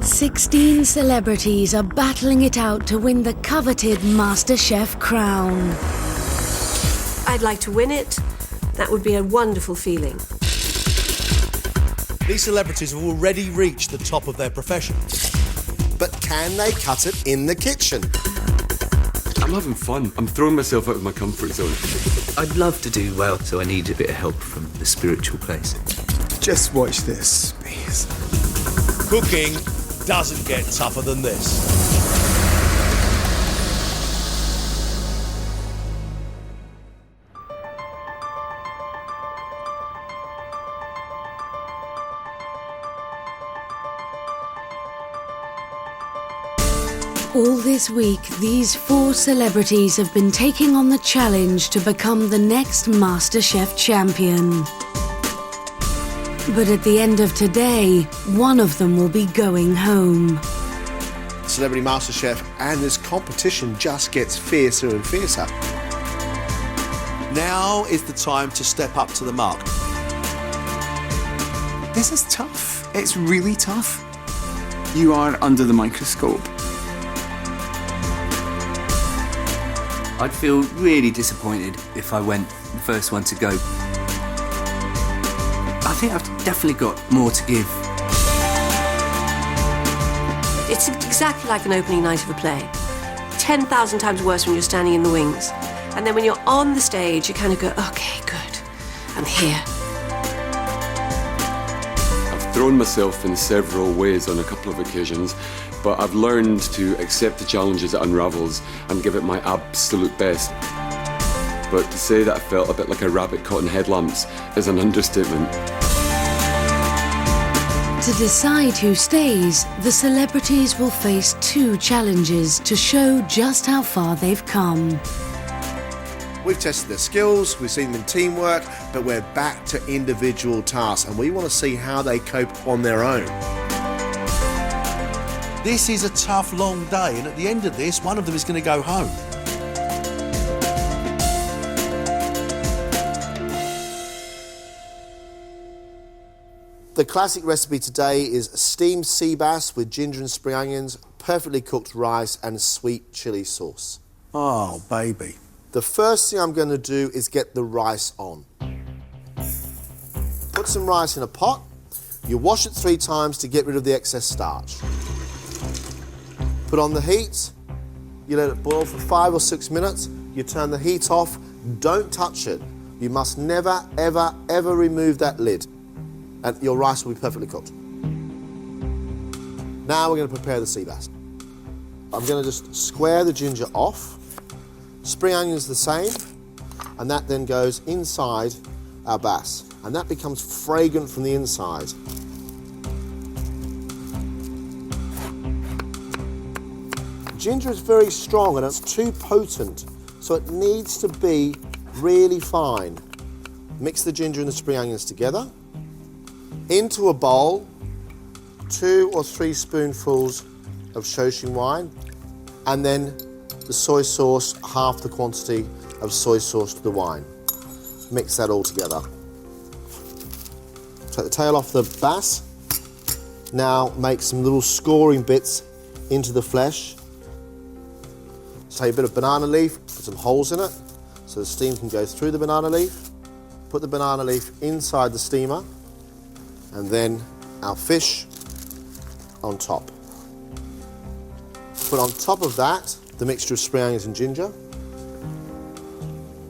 16 celebrities are battling it out to win the coveted MasterChef crown. I'd like to win it. That would be a wonderful feeling. These celebrities have already reached the top of their profession. But can they cut it in the kitchen? I'm having fun. I'm throwing myself out of my comfort zone. I'd love to do well, so I need a bit of help from the spiritual place. Just watch this, please. Cooking doesn't get tougher than this. All this week, these 4 celebrities have been taking on the challenge to become the next MasterChef champion. But at the end of today, one of them will be going home. Celebrity MasterChef, and this competition just gets fiercer and fiercer. Now is the time to step up to the mark. This is tough. It's really tough. You are under the microscope. I'd feel really disappointed if I went the first one to go. I think I've definitely got more to give. It's exactly like an opening night of a play. 10,000 times worse when you're standing in the wings. And then when you're on the stage, you kind of go, okay, good, I'm here. I've thrown myself in several ways on a couple of occasions, but I've learned to accept the challenges it unravels and give it my absolute best. But to say that I felt a bit like a rabbit caught in headlamps is an understatement. To decide who stays, the celebrities will face 2 challenges to show just how far they've come. We've tested their skills, we've seen them in teamwork, but we're back to individual tasks, and we want to see how they cope on their own. This is a tough, long day, and at the end of this, one of them is going to go home. The classic recipe today is steamed sea bass with ginger and spring onions, perfectly cooked rice and sweet chilli sauce. Oh, baby. The first thing I'm going to do is get the rice on. Put some rice in a pot. You wash it 3 times to get rid of the excess starch. Put on the heat. You let it boil for 5 or 6 minutes. You turn the heat off. Don't touch it. You must never, ever, ever remove that lid, and your rice will be perfectly cooked. Now we're going to prepare the sea bass. I'm going to just square the ginger off. Spring onions the same, and that then goes inside our bass, and that becomes fragrant from the inside. Ginger is very strong and it's too potent, so it needs to be really fine. Mix the ginger and the spring onions together. Into a bowl, 2 or 3 spoonfuls of shoshing wine, and then the soy sauce, half the quantity of soy sauce to the wine. Mix that all together. Take the tail off the bass. Now make some little scoring bits into the flesh. Take a bit of banana leaf, put some holes in it so the steam can go through the banana leaf. Put the banana leaf inside the steamer, and then our fish on top. Put on top of that the mixture of spring onions and ginger,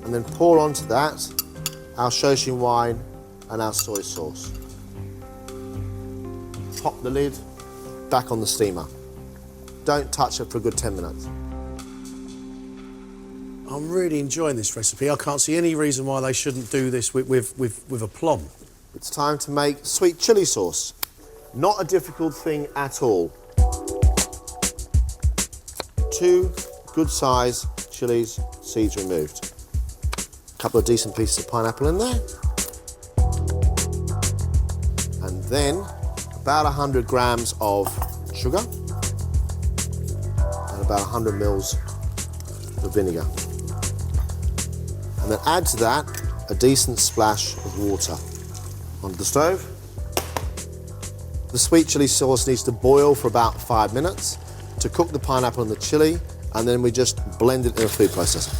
and then pour onto that our shoshing wine and our soy sauce. Pop the lid back on the steamer. Don't touch it for a good 10 minutes. I'm really enjoying this recipe. I can't see any reason why they shouldn't do this with aplomb. It's time to make sweet chilli sauce. Not a difficult thing at all. 2 good size chilies, seeds removed. A couple of decent pieces of pineapple in there. And then about 100 grams of sugar and about 100 mils of vinegar. And then add to that a decent splash of water. onto the stove. The sweet chilli sauce needs to boil for about 5 minutes to cook the pineapple and the chilli, and then we just blend it in a food processor.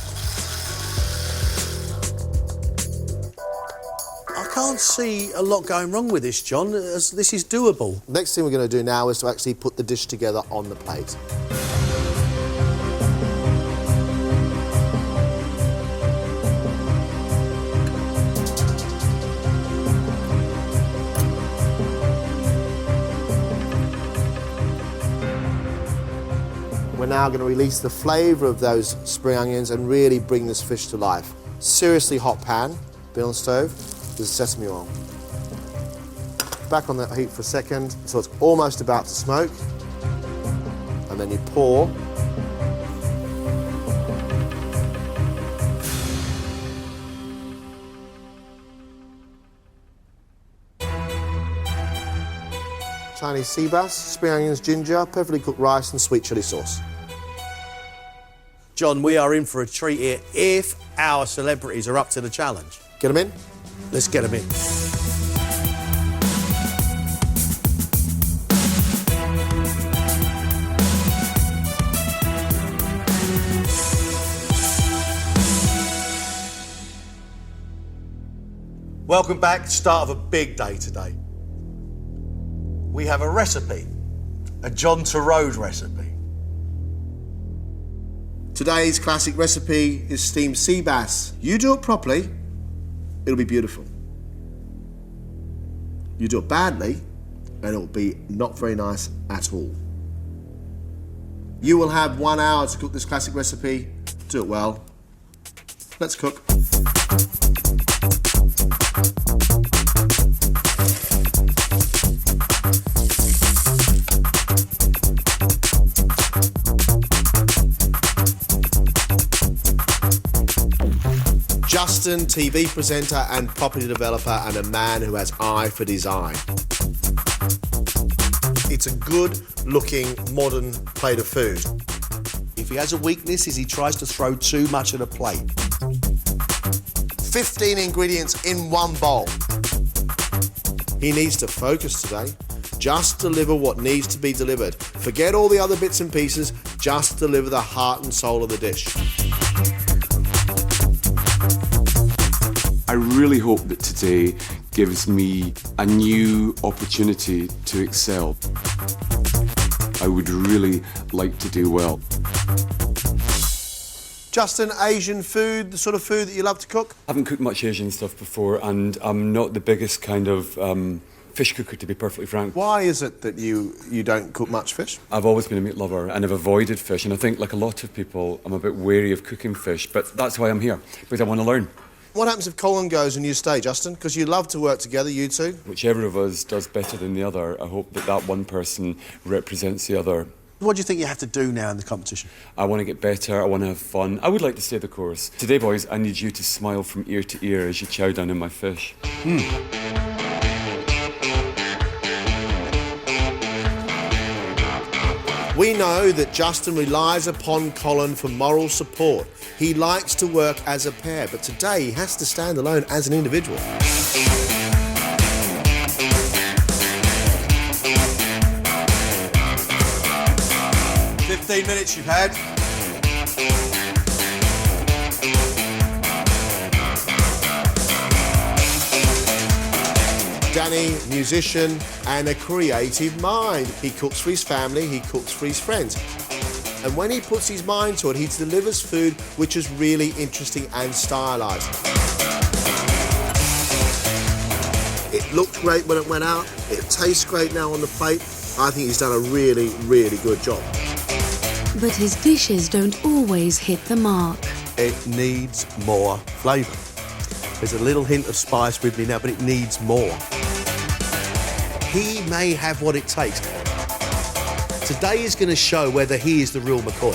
I can't see a lot going wrong with this, John, as this is doable. Next thing we're going to do now is to actually put the dish together on the plate. We're now going to release the flavour of those spring onions and really bring this fish to life. Seriously hot pan, be on the stove, with sesame oil. Back on that heat for a second, so it's almost about to smoke. And then you pour. Chinese sea bass, spring onions, ginger, perfectly cooked rice and sweet chilli sauce. John, we are in for a treat here if our celebrities are up to the challenge. Get them in? Let's get them in. Welcome back, start of a big day today. We have a recipe, a John Turode recipe. Today's classic recipe is steamed sea bass. You do it properly, it'll be beautiful. You do it badly, and it'll be not very nice at all. You will have 1 hour to cook this classic recipe. Do it well. Let's cook. Justin, TV presenter and property developer, and a man who has eye for design. It's a good-looking, modern plate of food. If he has a weakness, is he tries to throw too much at a plate. 15 ingredients in one bowl. He needs to focus today. Just deliver what needs to be delivered. Forget all the other bits and pieces, just deliver the heart and soul of the dish. I really hope that today gives me a new opportunity to excel. I would really like to do well. Justin, Asian food, the sort of food that you love to cook? I haven't cooked much Asian stuff before, and I'm not the biggest kind of fish cooker, to be perfectly frank. Why is it that you don't cook much fish? I've always been a meat lover, and I've avoided fish, and I think, like a lot of people, I'm a bit wary of cooking fish, but that's why I'm here, because I want to learn. What happens if Colin goes and you stay, Justin? Because you love to work together, you two. Whichever of us does better than the other, I hope that that one person represents the other. What do you think you have to do now in the competition? I want to get better, I want to have fun. I would like to stay the course. Today, boys, I need you to smile from ear to ear as you chow down on my fish. We know that Justin relies upon Colin for moral support. He likes to work as a pair, but today he has to stand alone as an individual. 15 minutes you've had. Danny, musician and a creative mind. He cooks for his family, he cooks for his friends. And when he puts his mind to it, he delivers food which is really interesting and stylised. It looked great when it went out. It tastes great now on the plate. I think he's done a really, really good job. But his dishes don't always hit the mark. It needs more flavour. There's a little hint of spice with me now, but it needs more. He may have what it takes. Today is going to show whether he is the real McCoy.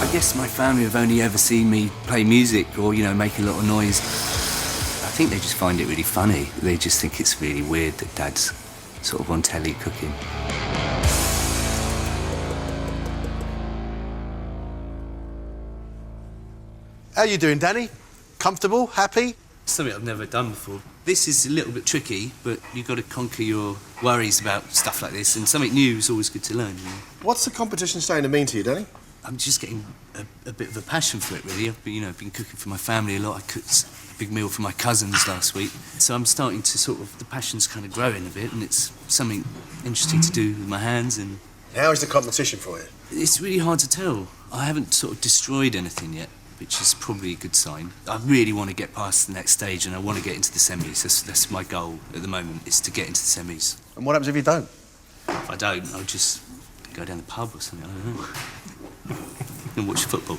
I guess my family have only ever seen me play music or, you know, make a little noise. I think they just find it really funny. They just think it's really weird that Dad's sort of on telly cooking. How you doing, Danny? Comfortable? Happy? Something I've never done before. This is a little bit tricky, but you've got to conquer your worries about stuff like this, and something new is always good to learn. You know? What's the competition starting to mean to you, Danny? I'm just getting a bit of a passion for it, really. I've been cooking for my family a lot. I cooked a big meal for my cousins last week. So I'm starting to the passion's kind of growing a bit, and it's something interesting to do with my hands. And How is the competition for you? it's really hard to tell. I haven't sort of destroyed anything yet, which is probably a good sign. I really want to get past the next stage, and I want to get into the semis. That's my goal at the moment, is to get into the semis. And what happens if you don't? If I don't, I'll just go down the pub or something, I don't know. And watch football.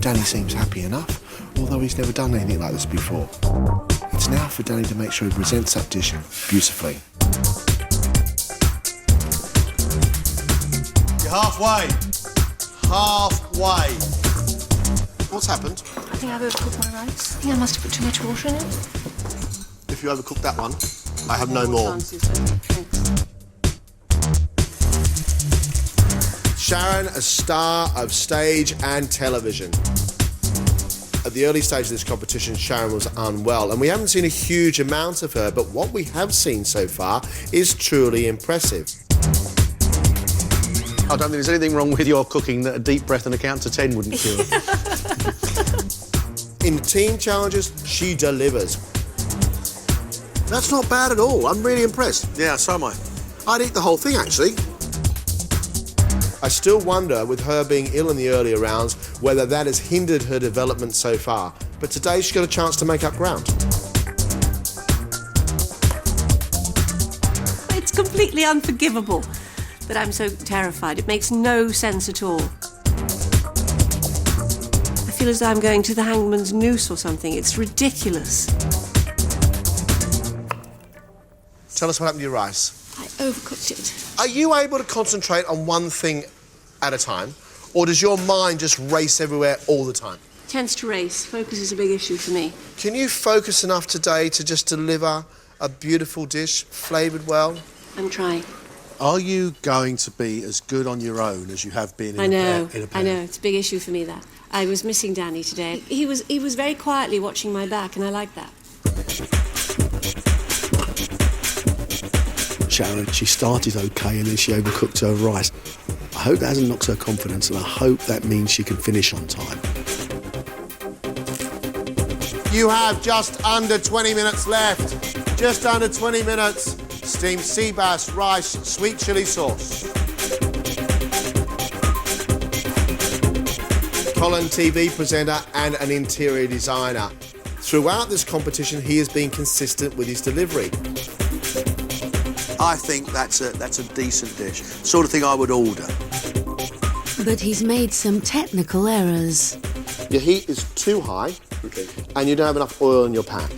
Danny seems happy enough, although he's never done anything like this before. It's now for Danny to make sure he presents that dish beautifully. You're halfway. Halfway. What's happened? I think I've overcooked my rice. I think I must have put too much water in it. If you overcook that one, I have no more. Sharon, a star of stage and television. At the early stage of this competition, Sharon was unwell, and we haven't seen a huge amount of her, but what we have seen so far is truly impressive. I don't think there's anything wrong with your cooking that a deep breath and a count to 10 wouldn't cure. In team challenges, she delivers. That's not bad at all. I'm really impressed. Yeah, so am I. I'd eat the whole thing, actually. I still wonder, with her being ill in the earlier rounds, whether that has hindered her development so far. But today she's got a chance to make up ground. It's completely unforgivable that I'm so terrified. It makes no sense at all. I feel as though I'm going to the hangman's noose or something. It's ridiculous. Tell us what happened to your rice. I overcooked it. Are you able to concentrate on one thing at a time, or does your mind just race everywhere all the time? Tends to race. Focus is a big issue for me. Can you focus enough today to just deliver a beautiful dish, flavoured well? I'm trying. Are you going to be as good on your own as you have been in I know. a pair? It's a big issue for me, that. I was missing Danny today. He was very quietly watching my back, and I like that. Sharon, she started okay and then she overcooked her rice. I hope that hasn't knocked her confidence, and I hope that means she can finish on time. You have just under 20 minutes left. Just under 20 minutes. Steamed sea bass, rice, sweet chilli sauce. Colin, TV presenter and an interior designer. Throughout this competition, he has been consistent with his delivery. I think that's a decent dish. Sort of thing I would order. But he's made some technical errors. Your heat is too high, and you don't have enough oil in your pan.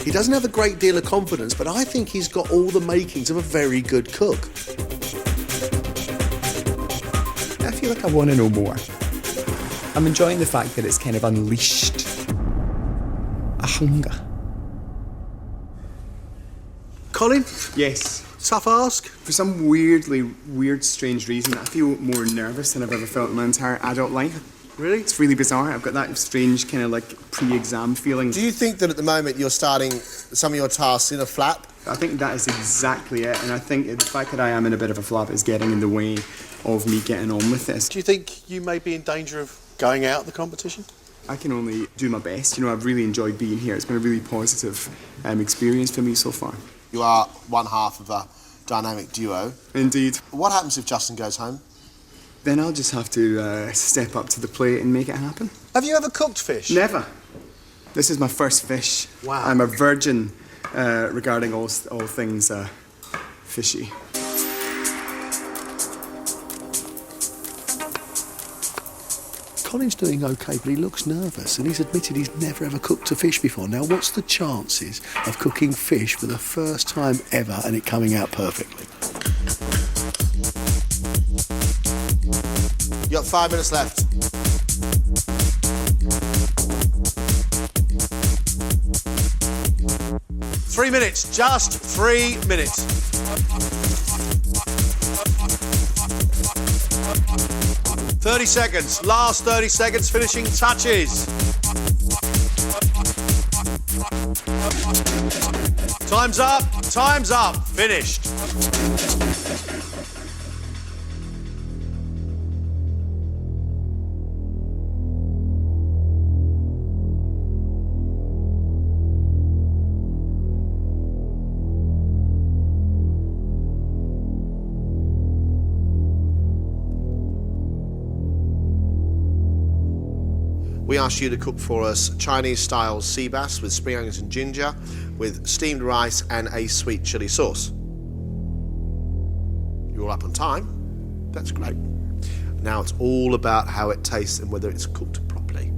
He doesn't have a great deal of confidence, but I think he's got all the makings of a very good cook. I feel like I want to know more. I'm enjoying the fact that it's kind of unleashed a hunger. Colin? Yes. Tough ask? For some weird, strange reason, I feel more nervous than I've ever felt in my entire adult life. Really? It's really bizarre. I've got that strange kind of like pre-exam feeling. Do you think that at the moment you're starting some of your tasks in a flap? I think that is exactly it, and I think the fact that I am in a bit of a flap is getting in the way of me getting on with this. Do you think you may be in danger of going out of the competition? I can only do my best. You know, I've really enjoyed being here. It's been a really positive experience for me so far. You are one half of a dynamic duo. Indeed. What happens if Justin goes home? Then I'll just have to step up to the plate and make it happen. Have you ever cooked fish? Never. This is my first fish. Wow. I'm a virgin regarding all things fishy. Colin's doing okay, but he looks nervous, and he's admitted he's never ever cooked a fish before. Now, what's the chances of cooking fish for the first time ever and it coming out perfectly? You got 5 minutes left. Three minutes, just 3 minutes. 30 seconds. Last 30 seconds, finishing touches. Time's up. Time's up. Finished. We asked you to cook for us Chinese-style sea bass with spring onions and ginger, with steamed rice and a sweet chili sauce. You're all up on time. That's great. Now it's all about how it tastes and whether it's cooked properly.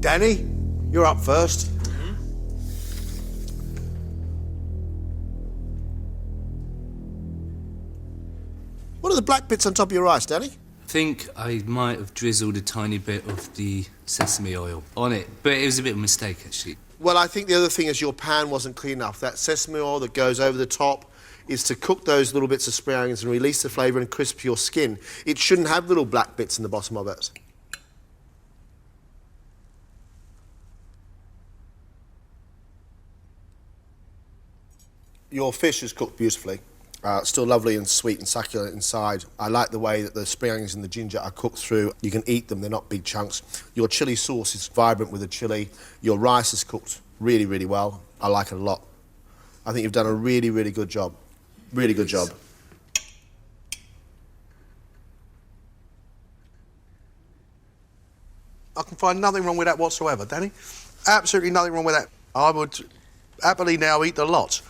Danny, you're up first. What are the black bits on top of your rice, Danny? I think I might have drizzled a tiny bit of the sesame oil on it, but it was a bit of a mistake, actually. Well, I think the other thing is your pan wasn't clean enough. That sesame oil that goes over the top is to cook those little bits of spring onions and release the flavour and crisp your skin. It shouldn't have little black bits in the bottom of it. Your fish is cooked beautifully. Still lovely and sweet and succulent inside. I like the way that the spring onions and the ginger are cooked through. You can eat them, they're not big chunks. Your chilli sauce is vibrant with the chilli. Your rice is cooked really, really well. I like it a lot. I think you've done a really, really good job. Really good job. I can find nothing wrong with that whatsoever, Danny. Absolutely nothing wrong with that. I would happily now eat the lot.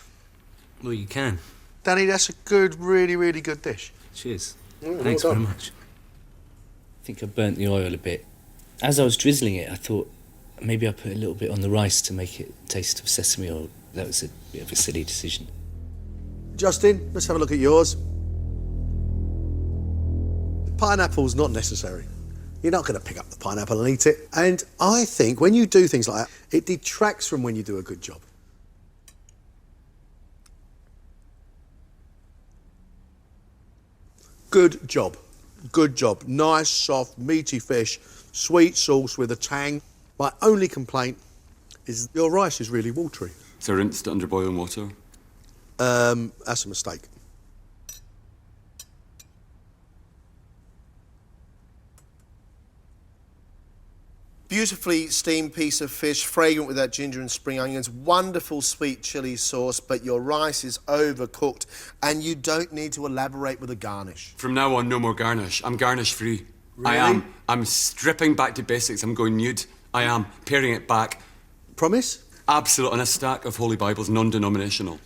Well, you can. Danny, that's a good, really, really good dish. Cheers. Well Thanks done. very much. I think I burnt the oil a bit. As I was drizzling it, I thought maybe I put a little bit on the rice to make it taste of sesame oil. That was a bit of a silly decision. Justin, let's have a look at yours. The pineapple's not necessary. You're not going to pick up the pineapple and eat it. And I think when you do things like that, it detracts from when you do a good job. Good job. Good job. Nice, soft, meaty fish, sweet sauce with a tang. My only complaint is your rice is really watery. So rinsed under boiling water? That's a mistake. Beautifully steamed piece of fish, fragrant with that ginger and spring onions, wonderful sweet chili sauce, but your rice is overcooked and you don't need to elaborate with a garnish. From now on, no more garnish. I'm garnish free. Really? I am. I'm stripping back to basics. I'm going nude. I am. Paring it back. Promise? Absolute. On a stack of holy Bibles, non-denominational.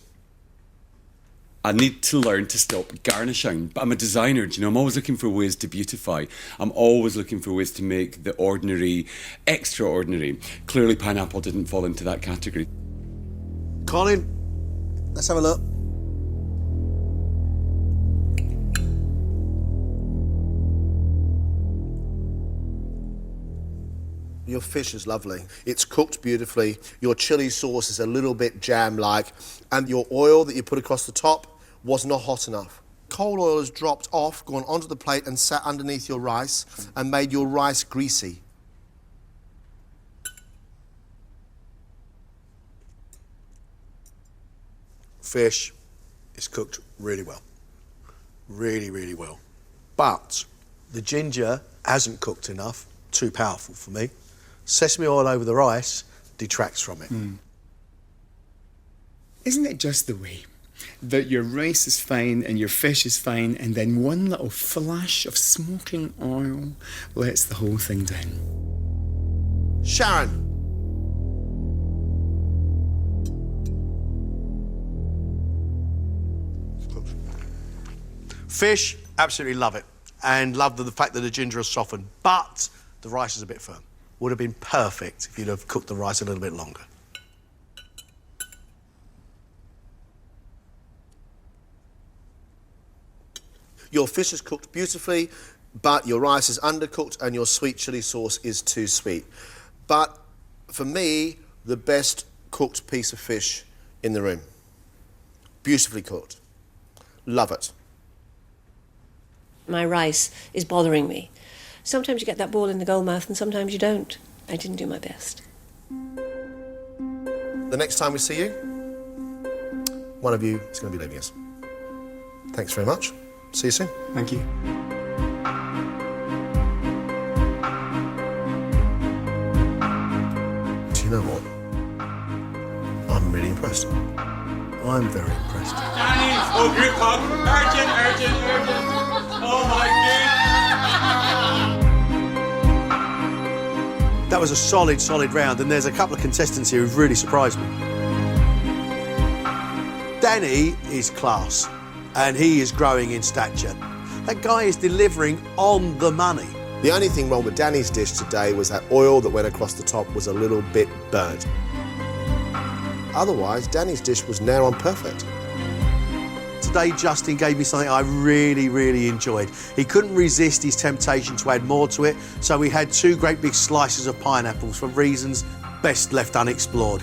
I need to learn to stop garnishing. But I'm a designer, do you know? I'm always looking for ways to beautify. I'm always looking for ways to make the ordinary extraordinary. Clearly, pineapple didn't fall into that category. Colin, let's have a look. Your fish is lovely. It's cooked beautifully. Your chili sauce is a little bit jam-like. And your oil that you put across the top was not hot enough. Coal oil has dropped off, gone onto the plate and sat underneath your rice and made your rice greasy. Fish is cooked really well. Really, really well. But the ginger hasn't cooked enough. Too powerful for me. Sesame oil over the rice detracts from it. Isn't it just the way that your rice is fine and your fish is fine, and then one little flash of smoking oil lets the whole thing down? Sharon. Fish, absolutely love it. And love the fact that the ginger is softened. But the rice is a bit firm. Would have been perfect if you'd have cooked the rice a little bit longer. Your fish is cooked beautifully, but your rice is undercooked and your sweet chili sauce is too sweet. But for me, the best cooked piece of fish in the room. Beautifully cooked. Love it. My rice is bothering me. Sometimes you get that ball in the goal mouth and sometimes you don't. I didn't do my best. The next time we see you, one of you is going to be leaving us. Thanks very much. See you soon. Thank you. Do you know what? I'm really impressed. I'm very impressed. Danny! Oh, group hug! Urgent, urgent, urgent! Oh my goodness! That was a solid round, and there's a couple of contestants here who've really surprised me. Danny is class, and he is growing in stature. That guy is delivering on the money. The only thing wrong with Danny's dish today was that oil that went across the top was a little bit burnt. Otherwise, Danny's dish was near on perfect. Today, Justin gave me something I really enjoyed. He couldn't resist his temptation to add more to it, so we had 2 great big slices of pineapples for reasons best left unexplored.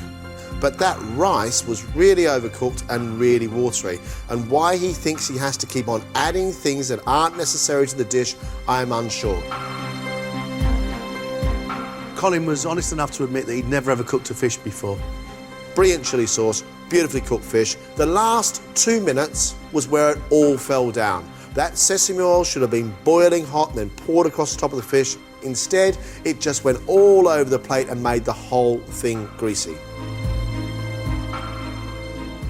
But that rice was really overcooked and really watery. And why he thinks he has to keep on adding things that aren't necessary to the dish, I'm unsure. Colin was honest enough to admit that he'd never ever cooked a fish before. Brilliant chilli sauce, beautifully cooked fish. The last 2 minutes was where it all fell down. That sesame oil should have been boiling hot and then poured across the top of the fish. Instead, it just went all over the plate and made the whole thing greasy.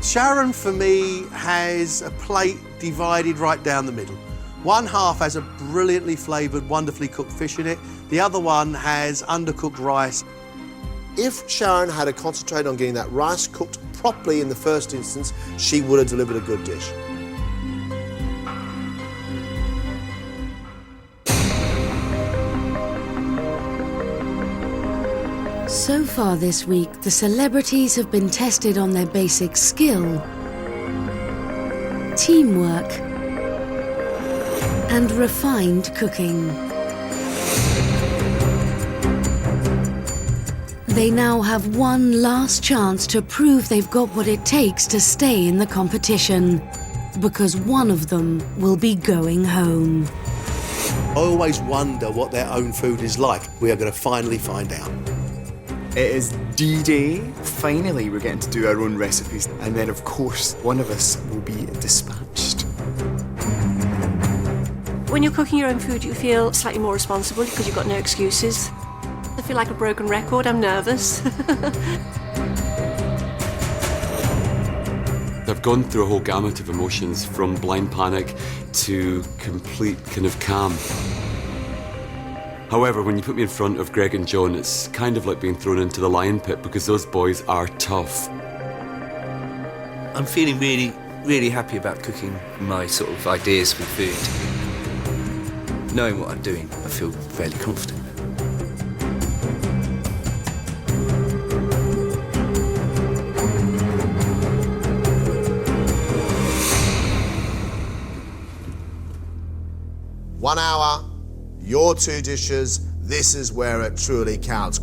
Sharon, for me, has a plate divided right down the middle. One half has a brilliantly flavoured, wonderfully cooked fish in it. The other one has undercooked rice. If Sharon had concentrated on getting that rice cooked properly in the first instance, she would have delivered a good dish. So far this week, the celebrities have been tested on their basic skill, teamwork, and refined cooking. They now have one last chance to prove they've got what it takes to stay in the competition, because one of them will be going home. I always wonder what their own food is like. We are going to finally find out. It is D-Day. Finally, we're getting to do our own recipes. And then, of course, one of us will be dispatched. When you're cooking your own food, you feel slightly more responsible because you've got no excuses. I feel like a broken record. I'm nervous. I've gone through a whole gamut of emotions, from blind panic to complete kind of calm. However, when you put me in front of Greg and John, it's kind of like being thrown into the lion pit, because those boys are tough. I'm feeling really happy about cooking my sort of ideas for food. Knowing what I'm doing, I feel fairly confident. One hour, your 2 dishes, this is where it truly counts.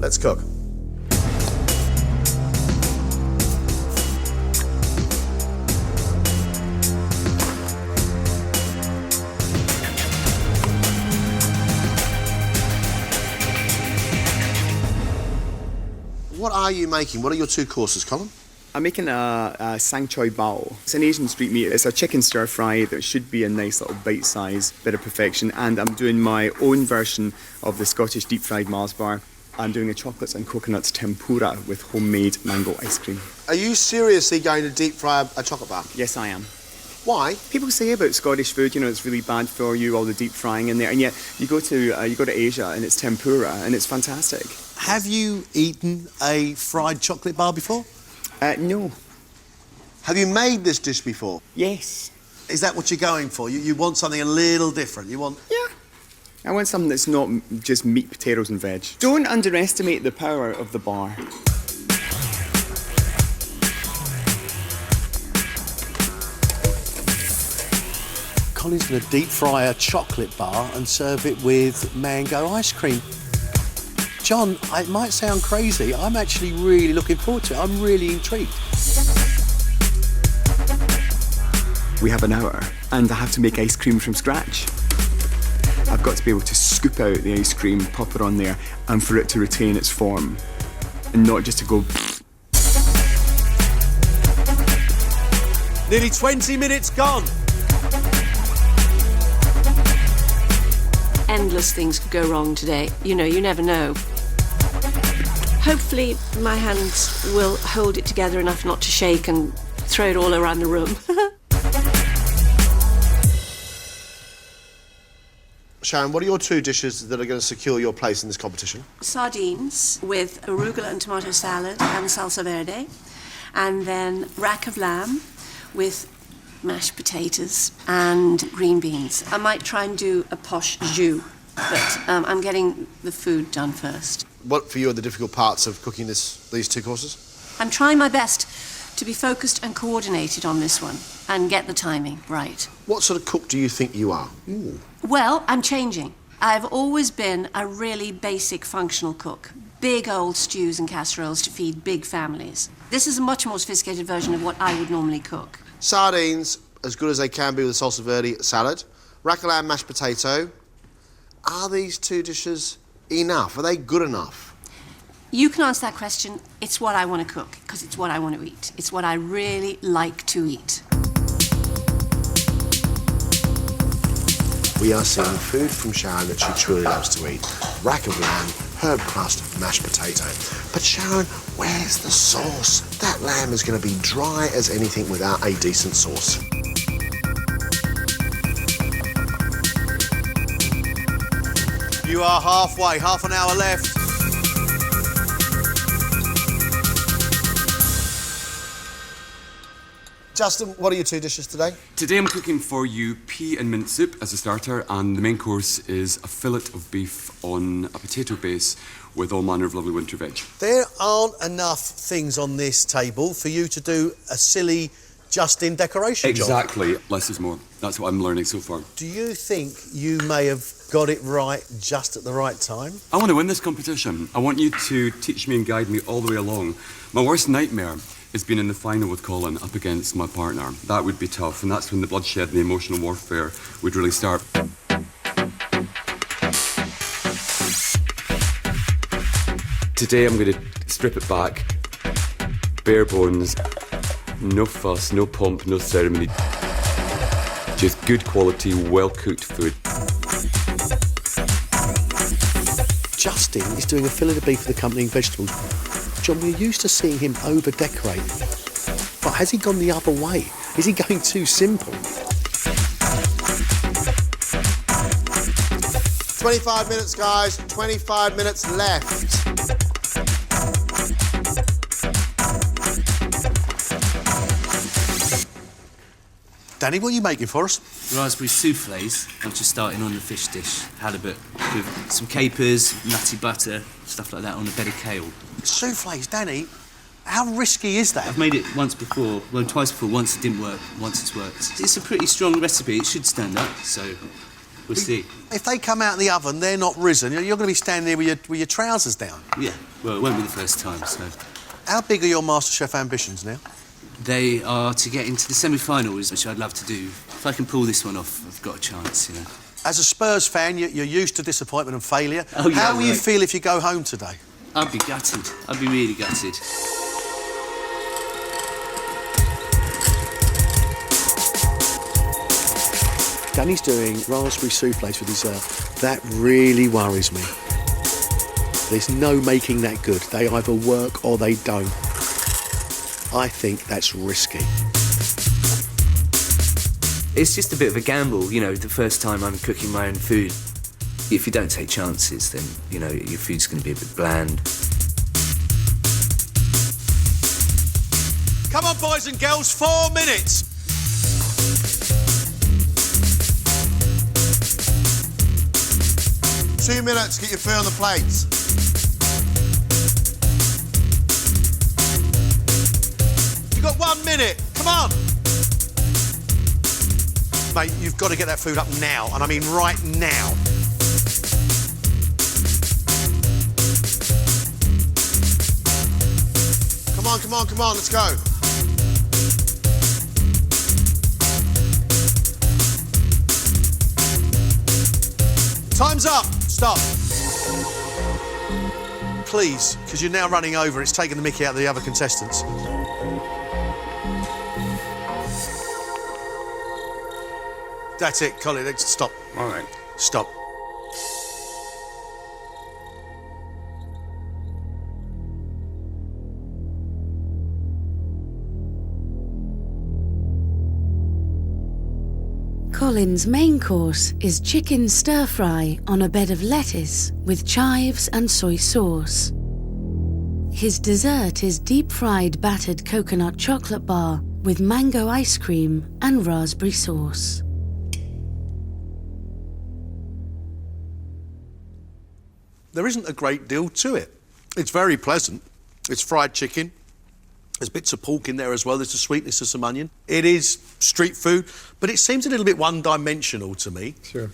Let's cook. What are you making? What are your 2 courses, Colin? I'm making a sang choy bao. It's an Asian street meat. It's a chicken stir fry that should be a nice little bite-sized bit of perfection. And I'm doing my own version of the Scottish deep fried Mars bar. I'm doing a chocolates and coconuts tempura with homemade mango ice cream. Are you seriously going to deep fry a chocolate bar? Yes, I am. Why? People say about Scottish food, you know, it's really bad for you, all the deep frying in there, and yet you go to Asia and it's tempura and it's fantastic. Have you eaten a fried chocolate bar before? No. Have you made this dish before? Yes. Is that what you're going for? You want something a little different? You want... Yeah. I want something that's not just meat, potatoes and veg. Don't underestimate the power of the bar. Colin's going to deep fry a chocolate bar and serve it with mango ice cream. John, it might sound crazy. I'm actually really looking forward to it. I'm really intrigued. We have an hour, and I have to make ice cream from scratch. I've got to be able to scoop out the ice cream, pop it on there, and for it to retain its form, and not just to go... Nearly 20 minutes gone. Endless things could go wrong today. You know, you never know. Hopefully my hands will hold it together enough not to shake and throw it all around the room. Sharon, what are your 2 dishes that are going to secure your place in this competition? Sardines with arugula and tomato salad and salsa verde. And then rack of lamb with mashed potatoes and green beans. I might try and do a posh jus, but I'm getting the food done first. What for you are the difficult parts of cooking these 2 courses? I'm trying my best to be focused and coordinated on this one and get the timing right. What sort of cook do you think you are? Ooh. Well, I'm changing. I've always been a really basic functional cook. Big old stews and casseroles to feed big families. This is a much more sophisticated version of what I would normally cook. Sardines, as good as they can be with a salsa verde salad. Rack of lamb, mashed potato. Are these 2 dishes enough? Are they good enough? You can answer that question. It's what I want to cook, because it's what I want to eat. It's what I really like to eat. We are seeing food from Sharon that she truly loves to eat. Rack of lamb, herb crust, mashed potato. But Sharon, where's the sauce? That lamb is going to be dry as anything without a decent sauce. You are halfway, half an hour left. Justin, what are your 2 dishes today? Today I'm cooking for you pea and mint soup as a starter, and the main course is a fillet of beef on a potato base with all manner of lovely winter veg. There aren't enough things on this table for you to do a silly Justin decoration job. Exactly. Less is more. That's what I'm learning so far. Do you think you may have got it right just at the right time? I want to win this competition. I want you to teach me and guide me all the way along. My worst nightmare is being in the final with Colin up against my partner. That would be tough, and that's when the bloodshed and the emotional warfare would really start. Today I'm going to strip it back, bare bones, no fuss, no pomp, no ceremony. Just good quality, well-cooked food. Justin is doing a fillet of beef with accompanying vegetables. John, we're used to seeing him over-decorate. But has he gone the other way? Is he going too simple? 25 minutes, guys. 25 minutes left. Danny, what are you making for us? Raspberry soufflés. I'm just starting on the fish dish. Halibut with some capers, nutty butter, stuff like that on a bed of kale. Soufflés, Danny? How risky is that? I've made it once before, well, twice before. Once it didn't work, once it's worked. It's a pretty strong recipe. It should stand up, so we'll see. If they come out of the oven, they're not risen, you're going to be standing there with your trousers down. Yeah, well, it won't be the first time, so... How big are your MasterChef ambitions now? They are to get into the semi-finals, which I'd love to do. If I can pull this one off, I've got a chance, you know. As a Spurs fan, you're used to disappointment and failure. Oh, yeah, How will you right. feel if you go home today? I'd be gutted. I'd be really gutted. Danny's doing raspberry soufflés for dessert. That really worries me. There's no making that good. They either work or they don't. I think that's risky. It's just a bit of a gamble, you know, the first time I'm cooking my own food. If you don't take chances, then, you know, your food's going to be a bit bland. Come on, boys and girls, 4 minutes. Two minutes, get your food on the plates. You've got 1 minute. Come on. Mate, you've got to get that food up now, and I mean right now. on, come on, come on, let's go. Time's up. Stop. Please, because you're now running over. It's taking the mickey out of the other contestants. That's it, Colin. Stop. All right. Stop. Colin's main course is chicken stir-fry on a bed of lettuce with chives and soy sauce. His dessert is deep-fried battered coconut chocolate bar with mango ice cream and raspberry sauce. There isn't a great deal to it. It's very pleasant. It's fried chicken. There's bits of pork in there as well. There's the sweetness of some onion. It is street food, but it seems a little bit one-dimensional to me. Sure.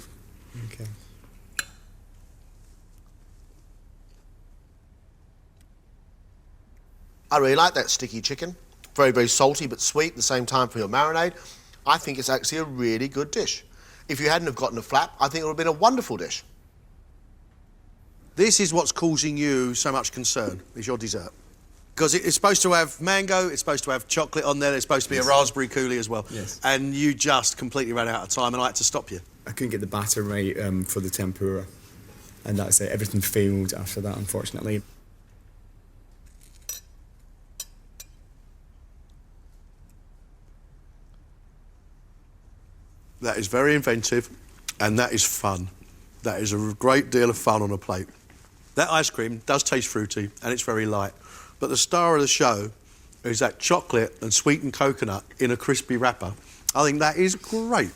Okay. I really like that sticky chicken. Very, very salty, but sweet at the same time for your marinade. I think it's actually a really good dish. If you hadn't have gotten a flap, I think it would have been a wonderful dish. This is what's causing you so much concern, is your dessert. Because it's supposed to have mango, it's supposed to have chocolate on there, there's supposed to be a raspberry coulis as well. Yes. And you just completely ran out of time and I had to stop you. I couldn't get the batter right for the tempura, and that's it. Everything failed after that, unfortunately. That is very inventive and that is fun. That is a great deal of fun on a plate. That ice cream does taste fruity and it's very light. But the star of the show is that chocolate and sweetened coconut in a crispy wrapper. I think that is great.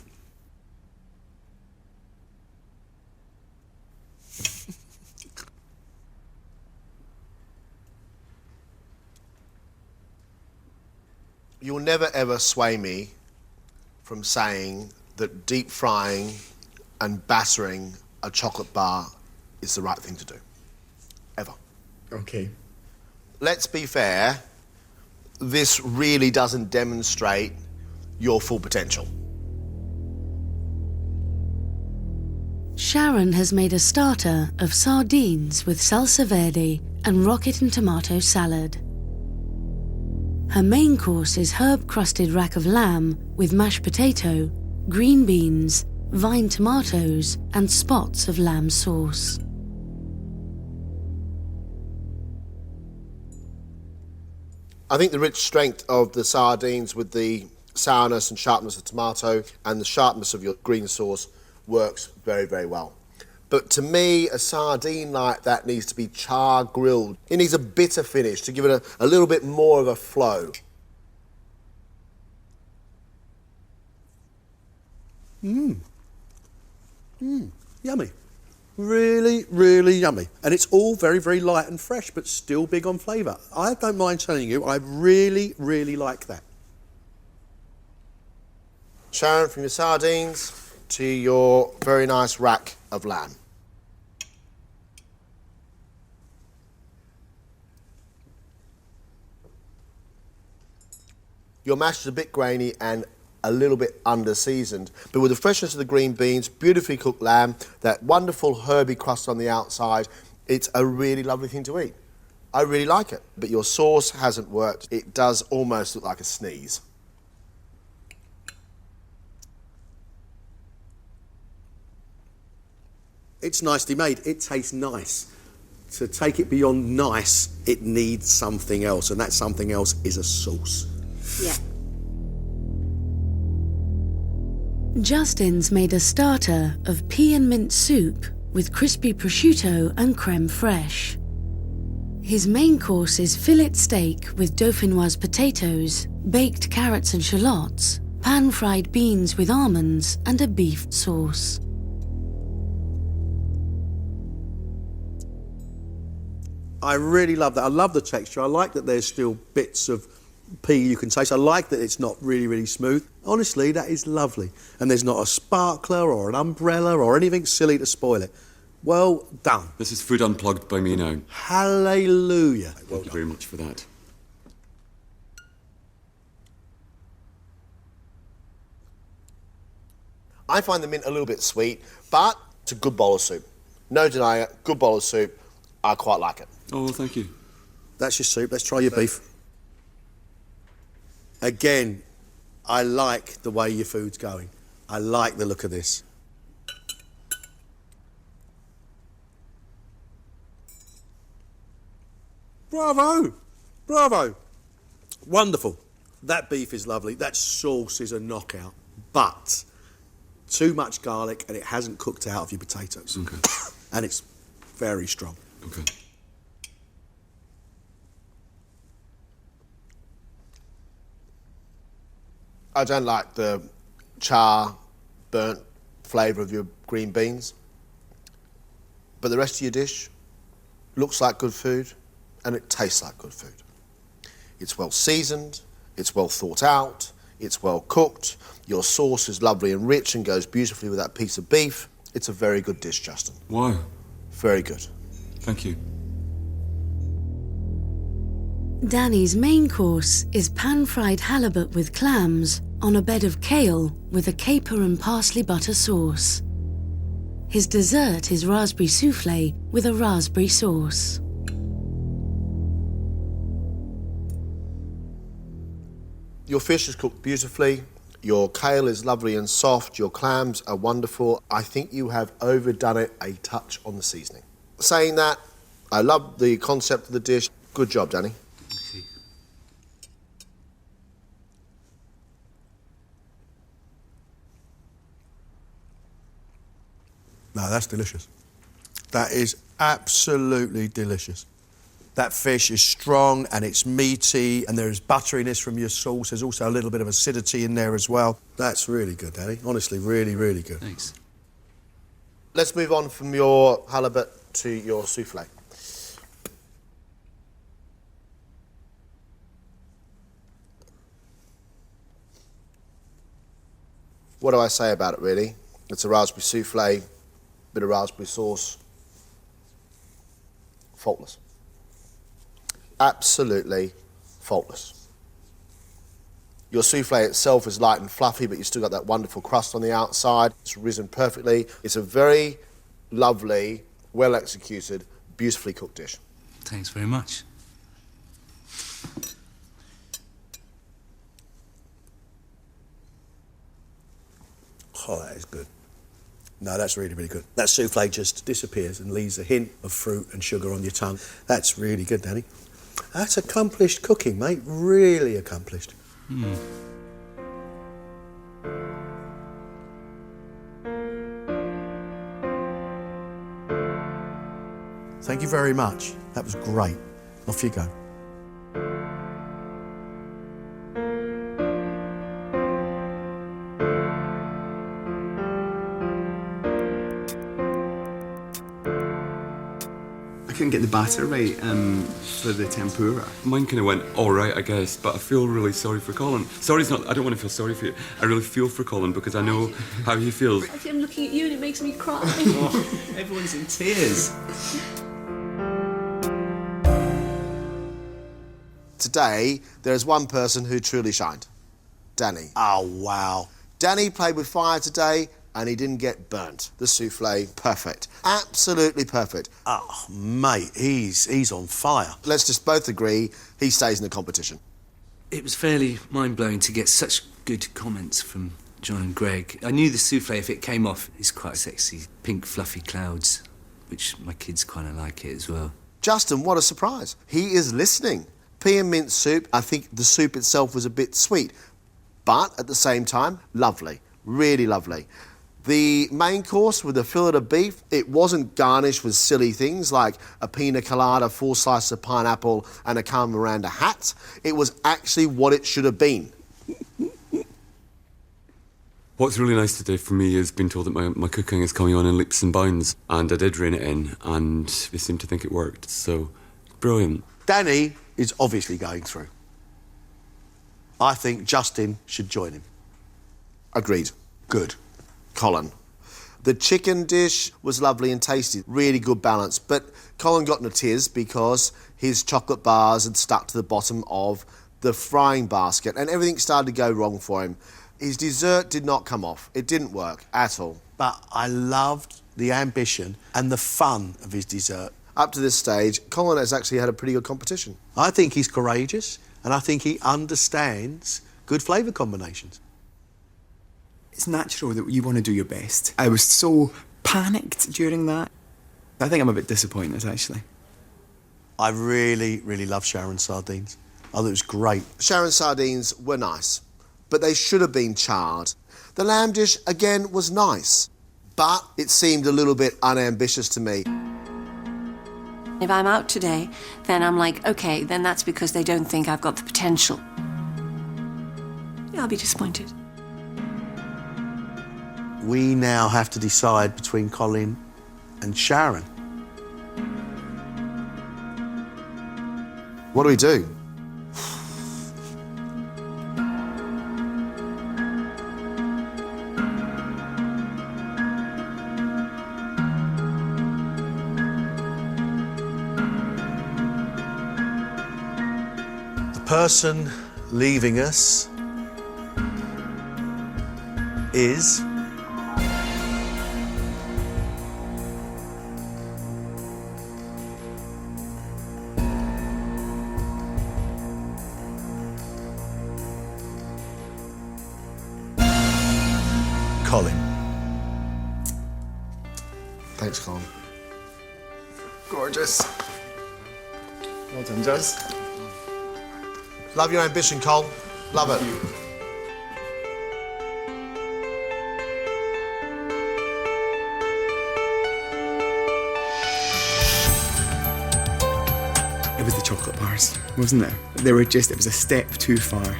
You'll never ever sway me from saying that deep frying and battering a chocolate bar is the right thing to do. Ever. Okay. Let's be fair, this really doesn't demonstrate your full potential. Sharon has made a starter of sardines with salsa verde and rocket and tomato salad. Her main course is herb-crusted rack of lamb with mashed potato, green beans, vine tomatoes and spots of lamb sauce. I think the rich strength of the sardines with the sourness and sharpness of tomato and the sharpness of your green sauce works very, very well. But to me, a sardine like that needs to be char grilled. It needs a bitter finish to give it a little bit more of a flow. Yummy. Really, really yummy. And it's all very, very light and fresh, but still big on flavour. I don't mind telling you, I really, really like that. Sharon, from your sardines to your very nice rack of lamb. Your mash is a bit grainy and a little bit under-seasoned, but with the freshness of the green beans, beautifully cooked lamb, that wonderful herby crust on the outside, it's a really lovely thing to eat. I really like it, but your sauce hasn't worked. It does almost look like a sneeze. It's nicely made. It tastes nice. To take it beyond nice, it needs something else, and that something else is a sauce. Yeah. Justin's made a starter of pea and mint soup with crispy prosciutto and creme fraiche. His main course is fillet steak with dauphinoise potatoes, baked carrots and shallots, pan-fried beans with almonds and a beef sauce. I really love that. I love the texture. I like that there's still bits of pea you can taste. I like that it's not really, really smooth. Honestly, that is lovely. And there's not a sparkler or an umbrella or anything silly to spoil it. Well done. This is Food Unplugged by me now. Hallelujah. Thank you very much for that. I find the mint a little bit sweet, but it's a good bowl of soup. No denying it, good bowl of soup. I quite like it. Oh, thank you. That's your soup. Let's try your beef. Again, I like the way your food's going. I like the look of this. Bravo! Bravo! Wonderful. That beef is lovely. That sauce is a knockout. But too much garlic and it hasn't cooked out of your potatoes. Okay. And it's very strong. Okay. I don't like the char, burnt flavour of your green beans. But the rest of your dish looks like good food and it tastes like good food. It's well seasoned, it's well thought out, it's well cooked. Your sauce is lovely and rich and goes beautifully with that piece of beef. It's a very good dish, Justin. Wow. Very good. Thank you. Danny's main course is pan-fried halibut with clams on a bed of kale with a caper and parsley butter sauce. His dessert is raspberry soufflé with a raspberry sauce. Your fish is cooked beautifully. Your kale is lovely and soft. Your clams are wonderful. I think you have overdone it a touch on the seasoning. Saying that, I love the concept of the dish. Good job, Danny. Okay. No, that's delicious. That is absolutely delicious. That fish is strong and it's meaty and there is butteriness from your sauce. There's also a little bit of acidity in there as well. That's really good, Danny. Honestly, really, really good. Thanks. Let's move on from your halibut to your soufflé. What do I say about it, really? It's a raspberry soufflé, bit of raspberry sauce. Faultless. Absolutely faultless. Your soufflé itself is light and fluffy, but you've still got that wonderful crust on the outside. It's risen perfectly. It's a very lovely, well-executed, beautifully cooked dish. Thanks very much. Oh, that is good. No, that's really, really good. That soufflé just disappears and leaves a hint of fruit and sugar on your tongue. That's really good, Danny. That's accomplished cooking, mate. Really accomplished. Thank you very much. That was great. Off you go. I couldn't get the batter right for the tempura. Mine kind of went all right, I guess, but I feel really sorry for Colin. Sorry's not, I don't want to feel sorry for you. I really feel for Colin because I know how he feels. I'm looking at you and it makes me cry. Oh, everyone's in tears. Today, there is one person who truly shined. Danny. Oh, wow. Danny played with fire today and he didn't get burnt. The soufflé, perfect. Absolutely perfect. Oh, mate, he's on fire. Let's just both agree he stays in the competition. It was fairly mind-blowing to get such good comments from John and Greg. I knew the soufflé, if it came off, is quite sexy. Pink, fluffy clouds, which my kids kind of like it as well. Justin, what a surprise. He is listening. Pea and mint soup, I think the soup itself was a bit sweet, but at the same time, lovely. Really lovely. The main course with the fillet of beef, it wasn't garnished with silly things like a pina colada, 4 slices of pineapple and a Carmen Miranda hat. It was actually what it should have been. What's really nice today for me is being told that my cooking is coming on in leaps and bounds, and I did rein it in, and they seem to think it worked, so brilliant. Danny is obviously going through. I think Justin should join him. Agreed. Good. Colin. The chicken dish was lovely and tasty, really good balance, but Colin got in a tiz because his chocolate bars had stuck to the bottom of the frying basket and everything started to go wrong for him. His dessert did not come off. It didn't work at all. But I loved the ambition and the fun of his dessert. Up to this stage, Colin has actually had a pretty good competition. I think he's courageous, and I think he understands good flavour combinations. It's natural that you want to do your best. I was so panicked during that. I think I'm a bit disappointed, actually. I really, really love Sharon's sardines. I thought it was great. Sharon's sardines were nice, but they should have been charred. The lamb dish, again, was nice, but it seemed a little bit unambitious to me. If I'm out today, then I'm like, OK, then that's because they don't think I've got the potential. Yeah, I'll be disappointed. We now have to decide between Colin and Sharon. What do we do? The person leaving us is... Colin. Thanks, Colin. Gorgeous. Well done, Juz. Love your ambition, Cole. Love it. It was the chocolate bars, wasn't it? They were just, it was a step too far.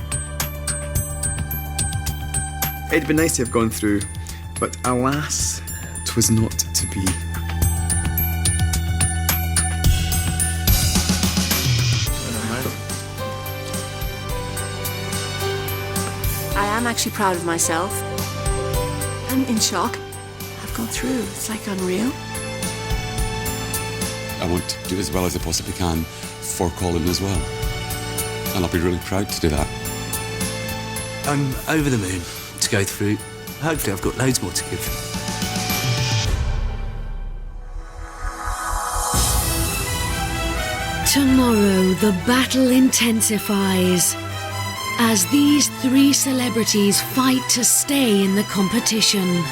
It'd been nice to have gone through, but alas, 'twas not to be. I am actually proud of myself. I'm in shock. I've gone through. It's like unreal. I want to do as well as I possibly can for Colin as well. And I'll be really proud to do that. I'm over the moon to go through. Hopefully I've got loads more to give. Tomorrow, the battle intensifies as these three celebrities fight to stay in the competition.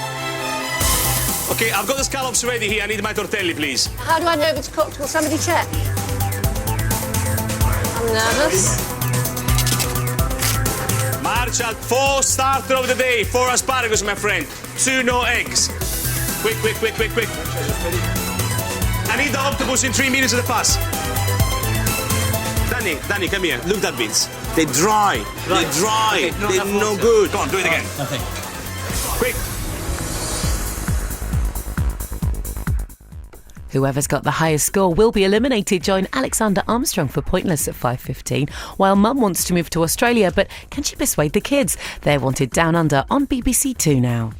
Okay, I've got the scallops ready here. I need my tortelli, please. How do I know if it's cooked? Will somebody check? I'm nervous. Marshall, 4 starter of the day. 4 asparagus, my friend. 2 no eggs. Quick, quick, quick, quick, quick. I need the octopus in 3 minutes of the pass. Danny, come here. Look that beans. They're dry. They're dry. Okay, they're no good. Go on, do it again. Okay. Quick. Whoever's got the highest score will be eliminated. Join Alexander Armstrong for Pointless at 5:15, while Mum wants to move to Australia, but can she persuade the kids? They're wanted Down Under on BBC Two now.